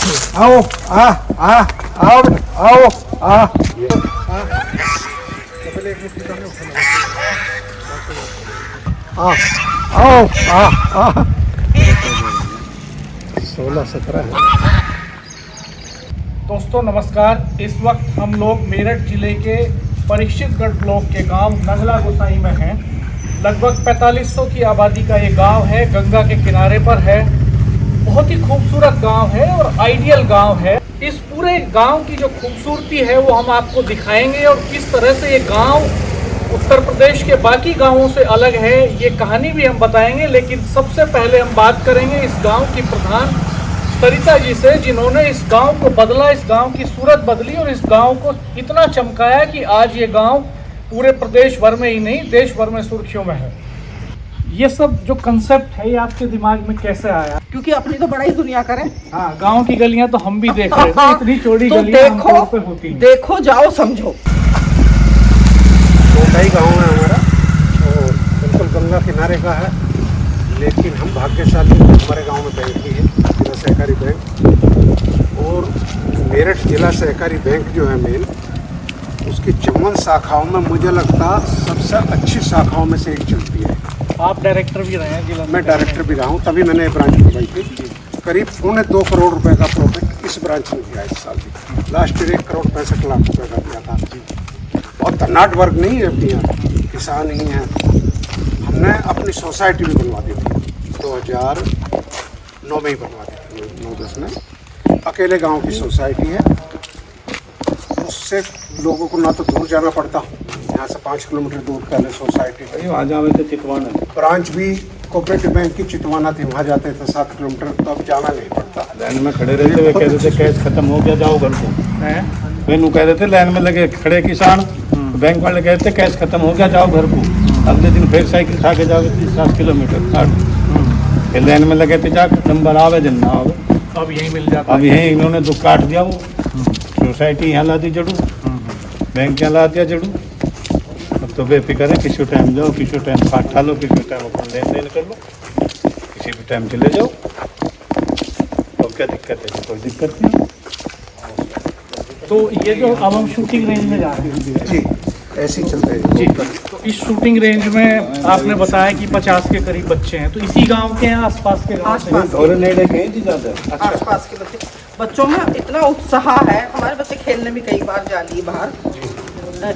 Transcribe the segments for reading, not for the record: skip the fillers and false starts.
आओ आओ आओ आओ 16-17 है। दोस्तों नमस्कार। इस वक्त हम लोग मेरठ जिले के परीक्षितगढ़ ब्लॉक के गांव नगला गोसाई में हैं। लगभग 4500 की आबादी का ये गांव है, गंगा के किनारे पर है। बहुत ही खूबसूरत गांव है और आइडियल गांव है। इस पूरे गांव की जो खूबसूरती है वो हम आपको दिखाएंगे और किस तरह से ये गांव उत्तर प्रदेश के बाकी गांवों से अलग है, ये कहानी भी हम बताएंगे। लेकिन सबसे पहले हम बात करेंगे इस गांव की प्रधान सरिता जी से, जिन्होंने इस गांव को बदला, इस गांव की सूरत बदली और इस गांव को इतना चमकाया कि आज ये गांव पूरे प्रदेश भर में ही नहीं देश भर में सुर्खियों में है। ये सब जो कंसेप्ट है ये आपके दिमाग में कैसे आया? क्योंकि अपनी तो बड़ा ही दुनिया करें। हाँ, गांव की गलियां तो हम भी देख रहे थे, इतनी चौड़ी तो गलियां आमतौर पे होती हैं। देखो जाओ समझो। छोटा ही गाँव है हमारा और बिल्कुल गंगा किनारे का है, लेकिन हम भाग्यशाली हमारे गांव में बैंक भी है, जिला सहकारी बैंक। और मेरठ जिला सहकारी बैंक जो है मेन, उसकी 54 शाखाओं में मुझे लगता सबसे अच्छी शाखाओं में से एक चलती है। आप डायरेक्टर भी रहे हैं जिला? मैं डायरेक्टर भी रहा हूँ, तभी मैंने ये ब्रांच खुलवाई थी। करीब 2.25 करोड़ रुपए का प्रॉफिट इस ब्रांच में किया इस साल भी। लास्ट ईयर 1,65,00,000 रुपये का दिया था। बहुत धनाढ़ वर्ग नहीं है यहाँ, किसान ही हैं। हमने अपनी सोसाइटी भी बनवा दी थी 2009 में ही बनवा दी थी, 9-10 में। अकेले गांव की सोसाइटी है, उससे लोगों को ना तो दूर जाना पड़ता, यहाँ से 5 किलोमीटर दूर पहले सोसाइटी है। वहाँ जावे थे चितवाना, ब्रांच भी कोऑपरेटिव बैंक की चितवाना थी, वहाँ जाते थे 7 किलोमीटर, तो अब जाना नहीं पड़ता। लाइन में खड़े रहते हुए कहते थे कैश खत्म हो गया जाओ घर को। मैनू कह रहे थे लाइन में लगे खड़े किसान, बैंक वाले कहते थे कैश खत्म हो गया जाओ घर को। अगले दिन फिर साइकिल उठा के जाओगे 30-7 किलोमीटर, फिर लाइन में लगे थे जाकर नंबर आवे जन ना आवे। अब यही मिल जाता। अब यहीं इन्होंने दुख काट दिया, वो सोसाइटी यहाँ ला दी जड़ू, बैंक यहाँ ला दिया जड़ू। अब तो बेफिक्र है, किसी टाइम जाओ, किसी टाइम काट लो, किसी टाइम अपना लेन देन कर लो, किसी भी टाइम चले जाओ। अब क्या दिक्कत है? कोई दिक्कत नहीं। तो ये जो अब हम शूटिंग रेंज में जा रहे हैं जी, ऐसे ही चलते हैं जी। तो इस शूटिंग रेंज में आपने बताया कि 50 के करीब बच्चे हैं, तो इसी गांव के हैं, आसपास के गांव से? आसपास और नेड़े कहीं थी ज़्यादा। आसपास के बच्चों में इतना उत्साह है। हमारे बच्चे खेलने भी कई बार जा लिए बाहर।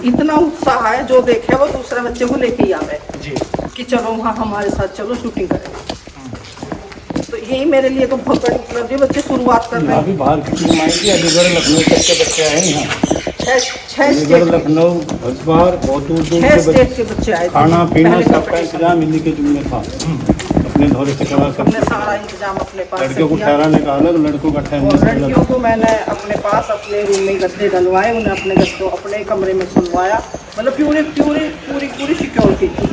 इतना उत्साह है, जो देखे वो दूसरे बच्चे को लेके ही आवे जी कि चलो वहाँ हमारे साथ चलो शूटिंग करें। तो यही मेरे लिए तो बहुत बड़ी उपलब्धि। बच्चे शुरुआत कर रहे हैं। अभी बाहर की टीम आई थी, अलीगढ़ लखनऊ तक के बच्चे आए यहाँ। 6 अलीगढ़ स्टेट लखनऊ हरिद्वार बहुत दूर दूर 6 के स्टेट बच्चे। के बच्चे आए थे। खाना पीना पहले सबका competition। इंतजाम इन्हीं के जिम्मे था। अपने धौरे से करवा हमने सकते। सारा इंतजाम अपने पास से लड़कियों को किया। ठहराने का अलग, लड़कों का और ठहरने का अलग। लड़कियों को मैंने अपने पास अपने रूम में गद्दे डलवाए, उन्हें अपने गद्दों अपने कमरे में सुलवाया। मतलब पूरी सिक्योरिटी थी।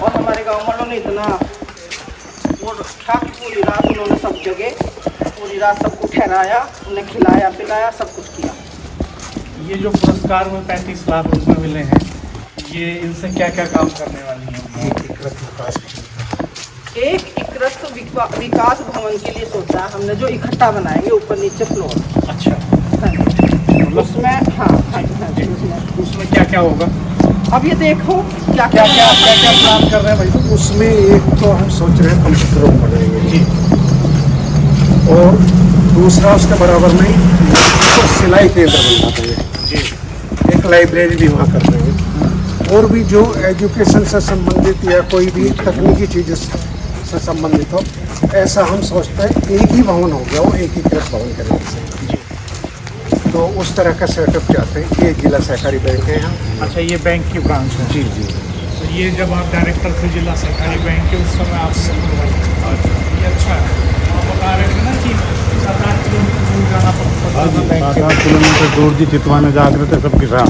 और हमारे गाँव वालों ने इतना वो रखा कि पूरी रात उन्होंने सब जगह पूरी रात सबको ठहराया, उन्हें खिलाया पिलाया, सब कुछ किया। ये जो पुरस्कार में 35 लाख रुपए मिले हैं, ये इनसे क्या क्या काम करने वाली हैं? एक इकरत विकास भवन के लिए सोचा है हमने, जो इकट्ठा बनाएंगे ऊपर नीचे फ्लोर। अच्छा, उसमें हाँ उसमें क्या क्या होगा? अब ये देखो क्या क्या प्लान कर रहे हैं भाई? तो उसमें एक तो हम सोच रहे हैं कंप्यूटर रूम बनाएंगे जी, और दूसरा उसके बराबर में तो सिलाई केंद्र बनवा देंगे जी। एक लाइब्रेरी भी वहाँ कर देंगे, और भी जो एजुकेशन से संबंधित या कोई भी तकनीकी चीज़ से संबंधित हो, ऐसा हम सोचते हैं। एक ही भवन हो गया, वो एक ही भवन करेंगे जी। तो उस तरह का सेटअप चाहते हैं। ये जिला सहकारी बैंक है यहाँ। अच्छा, ये बैंक की ब्रांच है? जी जी। तो ये जब आप डायरेक्टर थे जिला सहकारी बैंक के, उस समय आपसे ये अच्छा है। आप बता रहे थे ना कि 7-8 किलोमीटर दूर जाना पड़ता था बैंक के। 7-8 किलोमीटर दूर जी चितवाने जाग रहे थे सब किसान,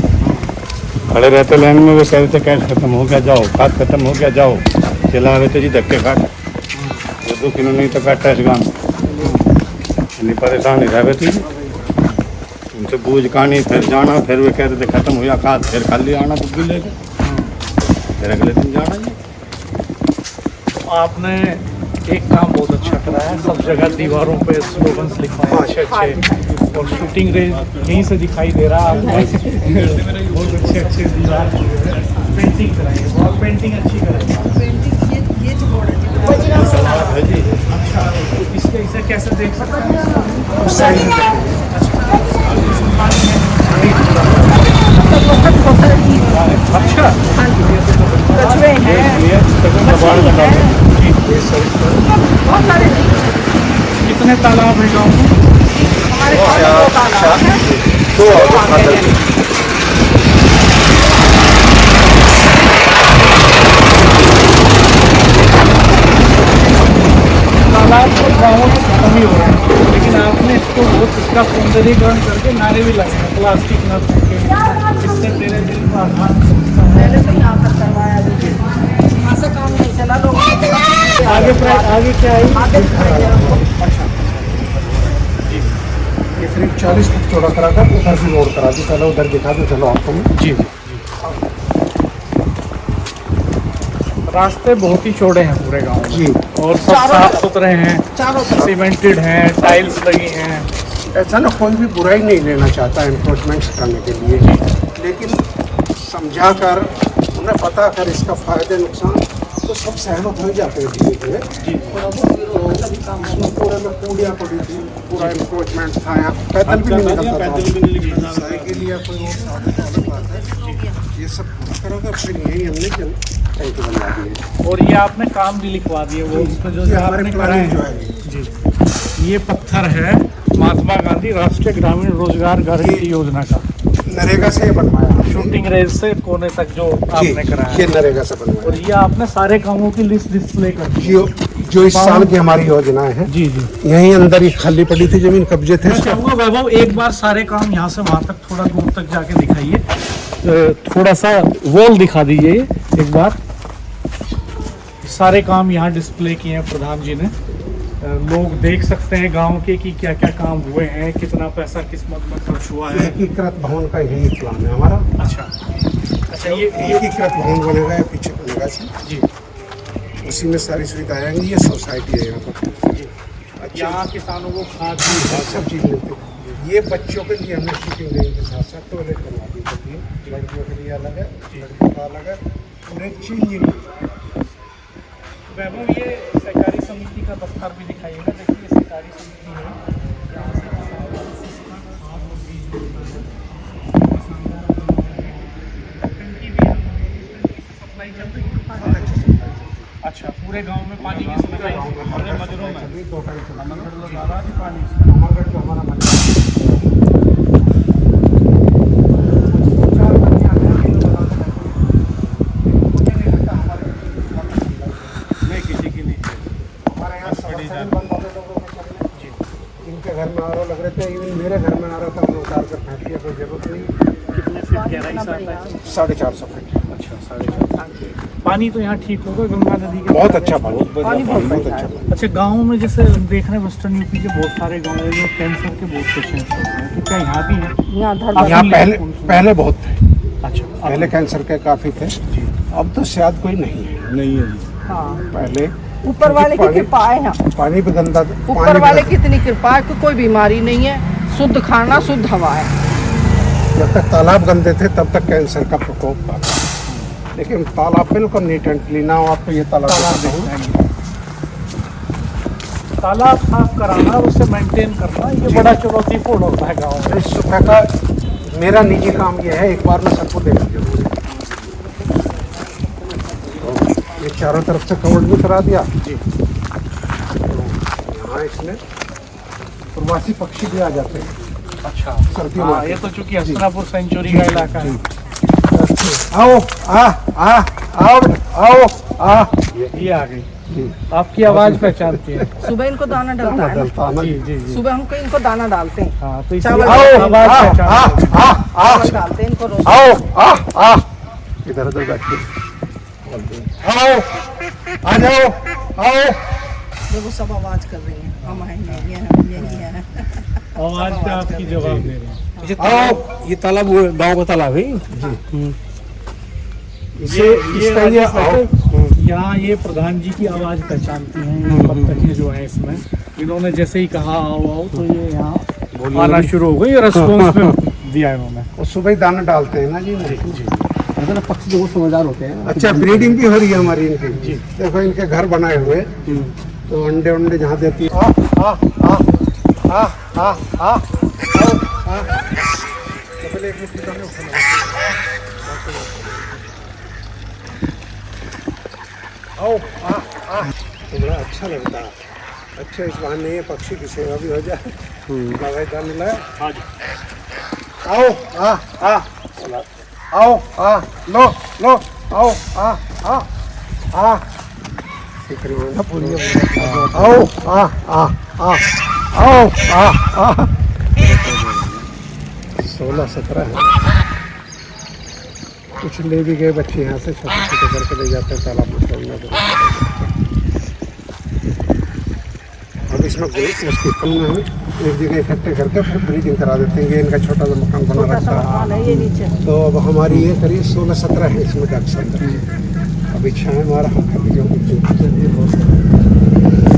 खड़े रहते लाइन में। वे कह रहे थे कैश खत्म हो गया जाओ, खाद खत्म हो गया जाओ। चला रहे थे जी धक्के खाट, ये 2 किलो नहीं तो काटा इस गाँव इतनी परेशानी रह थी। उनसे बूझ कहानी, फिर जाना, फिर वे कहते थे खत्म हुआ खाद, फिर खाली आना बुग्गी लेके, फिर अगले दिन जाना जी। तो आपने एक काम बहुत अच्छा करा है, सब जगह दीवारों पे स्लोगन्स लिखवाए अच्छे अच्छे, और शूटिंग रेंज यहीं से दिखाई दे रहा है आपने। बहुत अच्छे अच्छे दीवार पेंटिंग कराई, वॉल पेंटिंग अच्छी कराई। अच्छा, इसके इसे कैसे देख सकते हैं? उस साइड में देखिए। अच्छा, कछुए हैं, बहुत सारे कितने तालाब है गाँव में? हमारे गाँव में 2 तालाब हैं। दो खातर के। तालाब और गाँवों में खत्म ही हो रहा है, लेकिन आपने इसको बहुत इसका सौंदर्यीकरण करके नारे भी लगे हैं, प्लास्टिक न फेंके, इससे तेरे दिल का आधार पहुंचता है। पहले तो यहाँ तक करवाया दीजिए, वहाँ से काम नहीं चला, लोग आगे क्या है? आगे ये करीब 40 फुट चौड़ा करा कर उधर भी रोड करा दी। पहले उधर दिखा दो, चलो आपको मैं। जी जी। रास्ते बहुत ही चौड़े हैं पूरे गांव में, जी। और सब चारों साफ तरफ। सुथरे हैं, चारों तरफ सीमेंटेड हैं, टाइल्स लगी हैं। ऐसा ना कोई भी बुराई नहीं लेना चाहता एनक्रोचमेंट करने के लिए, लेकिन समझा कर उन्हें पता कर इसका फायदे नुकसान तो सब सहमत हो जाते हैं धीरे धीरे। तो इसमें पूरे में कूड़ियाँ पड़ी थी, पूरा एनक्रोचमेंट था, यहाँ पैदल भी नहीं निकलता था, साइकिल या कोई और साधन तो अलग बात है। ये सब करोगे फिर यही हमने टैंकी बनवा दी है। और ये आपने काम भी लिखवा दिए, वो उसमें जो ये हमारे आपने प्लानिंग जो कराए है। जी। ये पत्थर है महात्मा गांधी राष्ट्रीय ग्रामीण रोजगार गारंटी योजना का, नरेगा से बनवाया शूटिंग रेंज से कोने तक जो आपने कराया ये है। नरेगा से बनवाया। और ये आपने सारे कामों की लिस्ट डिस्प्ले कर दी। जो इस साल की हमारी योजनाएं हैं, जी जी। यहीं अंदर ही खाली पड़ी थी जमीन, कब्जे थे। मैं चाहूँगा वैभव एक बार सारे काम यहाँ से वहाँ तक थोड़ा दूर तक जाके दिखाइए, थोड़ा सा वॉल दिखा दीजिए एक बार। सारे काम यहाँ डिस्प्ले किए हैं प्रधान जी ने, लोग देख सकते हैं गांव के कि क्या क्या काम हुए हैं, कितना पैसा किस मद में खर्च हुआ है। एकीकृत भवन का यही प्लान है हमारा। अच्छा अच्छा, ये एकीकृत भवन बनेगा या पीछे बनेगा जी, उसी में सारी सुविधाएं आएंगी। ये सोसाइटी है यहाँ पर। अच्छा, यहाँ किसानों को खाद सब चीज़ मिलती है। ये बच्चों के लिए हमने शूटिंग रेंज के साथ साथ टॉयलेट बनवा दी जाती है, लड़कियों के लिए अलग है, लड़कियों का अलग है, और एक चेंजिंग। वैभव ये सहकारी समिति का दफ्तर भी दिखाइएगा। देखिए ये सहकारी समिति है, यहाँ से किसानों को सस्ता खाद और बीज मिलता है। टंकी भी है, टंकी से सप्लाई चल रही है। अच्छा, पूरे गांव में पानी की सप्लाई पूरे मजरों में। सभी टोटल पानी अमरगढ़ जो हमारा इनके घर में आरो लग रहे थे, इवन मेरे घर में आ रहा था, वो उतार कर फेंक दिया, कोई जरूरत नहीं। कितने फीट गहराई से आता है? 450 फीट। अच्छा, 4.5। पानी तो यहाँ ठीक होगा गंगा नदी के? बहुत अच्छा पानी, पानी बहुत अच्छा पानी। अच्छा, गाँव में जैसे देख रहे हैं वेस्टर्न यूपी के बहुत सारे गाँव में कैंसर के बहुत पेशेंट्स होते हैं, तो क्या यहाँ भी हैं? यहाँ आप यहाँ सुन पहले लीजिए। पहले बहुत थे, अच्छा, पहले कैंसर के काफ़ी थे, अब तो शायद कोई नहीं है। हाँ, पहले ऊपर वाले की पानी- कृपा है। यहाँ पानी भी गंदा, ऊपर पानी वाले भी की इतनी कृपा है कि कोई बीमारी नहीं है, शुद्ध खाना शुद्ध हवा है। जब तक तालाब गंदे थे तब तक कैंसर का प्रकोप था, लेकिन तालाब बिल्कुल नीट एंड क्लीन। आओ आपको ये तालाब तालाब साफ कराना और उसे मेंटेन करना ये बड़ा चुनौतीपूर्ण होता है गाँव में। इस सुबह का मेरा निजी काम ये है, एक बार में सबको देखना जरूरी है। तो ये चारों तरफ से कवर भी करा दिया जी। यहाँ इसमें प्रवासी पक्षी भी आ जाते हैं। अच्छा, सर्दियों हाँ, में ये तो चूंकि हस्तिनापुर सेंचुरी का इलाका है। आओ आओ आओ आ ये आ गई, आपकी आवाज पहचानती है। सुबह इनको दाना डलता है ना। डलता है ना। जी जी जी। सुबह हमको इनको दाना डालते हैं, हाँ, तो चावल इसलिए आओ आवाज पहचानती है। चावल डालते हैं इनको रोज। आओ इधर उधर बैठिए। आओ आ जाओ आओ। देखो सब आवाज कर रही हैं, हम हैं यही है। आवाज पे आपकी जवाब दे रहे हैं। आओ, ये तालाब गांव का तालाब है जी। ये इसका ये आओ। यहाँ ये प्रधान जी की आवाज़ पहचानती हैं ये बत्तखें जो है इसमें। इन्होंने जैसे ही कहा आओ आओ तो ये यहाँ आना शुरू हो गई और रिस्पॉन्स में दिया इन्होंने। और सुबह ही दाना डालते हैं ना जी। मतलब पक्षी बहुत समझदार होते हैं। अच्छा, ब्रीडिंग भी हो रही है हमारी इनकी। जी, देखो इनके घर बनाए हुए, तो अंडे उंडे जहाँ देती है। पहले एक मिनट निकालने उठाना। आओ तो बड़ा अच्छा लगता है। अच्छा, इस बहाने ये पक्षी की सेवा भी हो जाए। भाई दाने लाए। हाँ जी। आओ आओ लो लो आओ आओ 16-17 है। कुछ ले भी गए बच्चे यहाँ से, छोटे छोटे करके ले जाते हैं तालाब में छोड़ने। अब इसमें उसकी कम में हम एक जगह इकट्ठे करके फिर ब्रीडिंग करा देते हैं। ये इनका छोटा सा मकान बना रहता है। तो अब हमारी ये करीब 16-17 है इसमें डॉक्टर। अब इच्छा है हमारा हम कभी